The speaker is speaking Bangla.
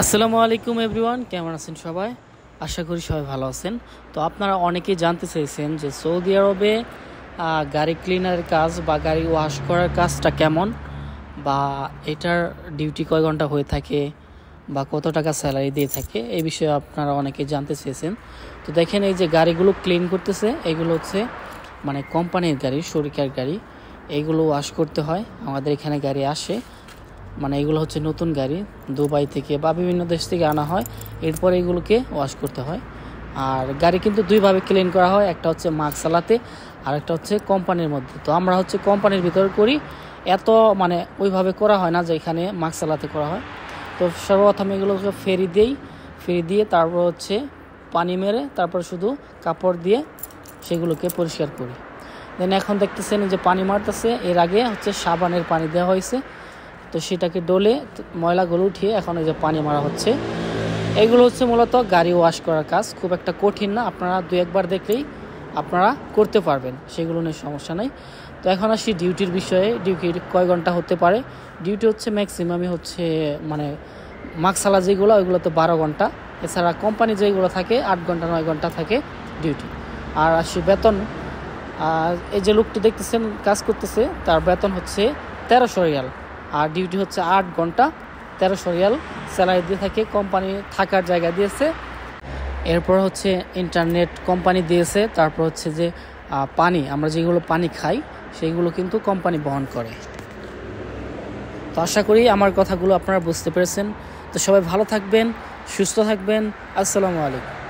আসসালামু আলাইকুম এভরিওয়ান, কেমন আছেন সবাই? আশা করি সবাই ভালো আছেন। তো আপনারা অনেকেই জানতে চাইছেন যে সৌদি আরবে গাড়ি ক্লিনারের কাজ বা গাড়ি ওয়াশ করার কাজটা কেমন, বা এটার ডিউটি কয় ঘন্টা হয়ে থাকে, বা কত টাকা স্যালারি দিয়ে থাকে, এই বিষয়ে আপনারা অনেকেই জানতে চেয়েছেন। তো দেখেন, এই যে গাড়িগুলো ক্লিন করতেছে, এগুলো হচ্ছে মানে কোম্পানির গাড়ি, শরিকার গাড়ি। এইগুলো ওয়াশ করতে হয়। আমাদের এখানে গাড়ি আসে, মানে এগুলো হচ্ছে নতুন গাড়ি, দুবাই থেকে বা বিভিন্ন দেশ থেকে আনা হয়। এরপর এগুলোকে ওয়াশ করতে হয়। আর গাড়ি কিন্তু দুইভাবে ক্লিন করা হয়, একটা হচ্ছে মাকসালাতে আর একটা হচ্ছে কোম্পানির মধ্যে। তো আমরা হচ্ছে কোম্পানির ভিতরে করি, এত মানে ওইভাবে করা হয় না যে এখানে মাকসালাতে করা হয়। তো সর্বপ্রথম এগুলোকে ফেরি দিয়ে তারপর হচ্ছে পানি মেরে তারপর শুধু কাপড় দিয়ে সেগুলোকে পরিষ্কার করি। দেন এখন দেখতেছেন যে পানি মারতেছে, এর আগে হচ্ছে সাবানের পানি দেওয়া হয়েছে। তো সেটাকে ডলে ময়লাগুলো উঠিয়ে এখন এই যে পানি মারা হচ্ছে। এগুলো হচ্ছে মূলত গাড়ি ওয়াশ করার কাজ, খুব একটা কঠিন না। আপনারা দু একবার দেখলেই আপনারা করতে পারবেন, সেগুলো নিয়ে সমস্যা নেই। তো এখন আসি ডিউটির বিষয়ে। ডিউটি কয় ঘন্টা হতে পারে? ডিউটি হচ্ছে ম্যাক্সিমামই হচ্ছে মানে মাকসালা যেগুলো ওইগুলোতে 12 ঘন্টা, এছাড়া কোম্পানি যেগুলো থাকে 8 ঘন্টা 9 ঘন্টা থাকে ডিউটি। আর আসি বেতন। এই যে লোকটি দেখতেছেন কাজ করতেছে, তার বেতন হচ্ছে 1300 রিয়াল, আর ডিউটি হচ্ছে 8 ঘন্টা, 1300 রিয়াল স্যালারি দিয়ে থাকে। কোম্পানি থাকার জায়গা দিয়েছে, এরপর হচ্ছে ইন্টারনেট কোম্পানি দিয়েছে, তারপর হচ্ছে যে পানি, আমরা যেগুলো পানি খাই সেইগুলো কিন্তু কোম্পানি বহন করে। তো আশা করি আমার কথাগুলো আপনারা বুঝতে পেরেছেন। তো সবাই ভালো থাকবেন, সুস্থ থাকবেন। আসসালামু আলাইকুম।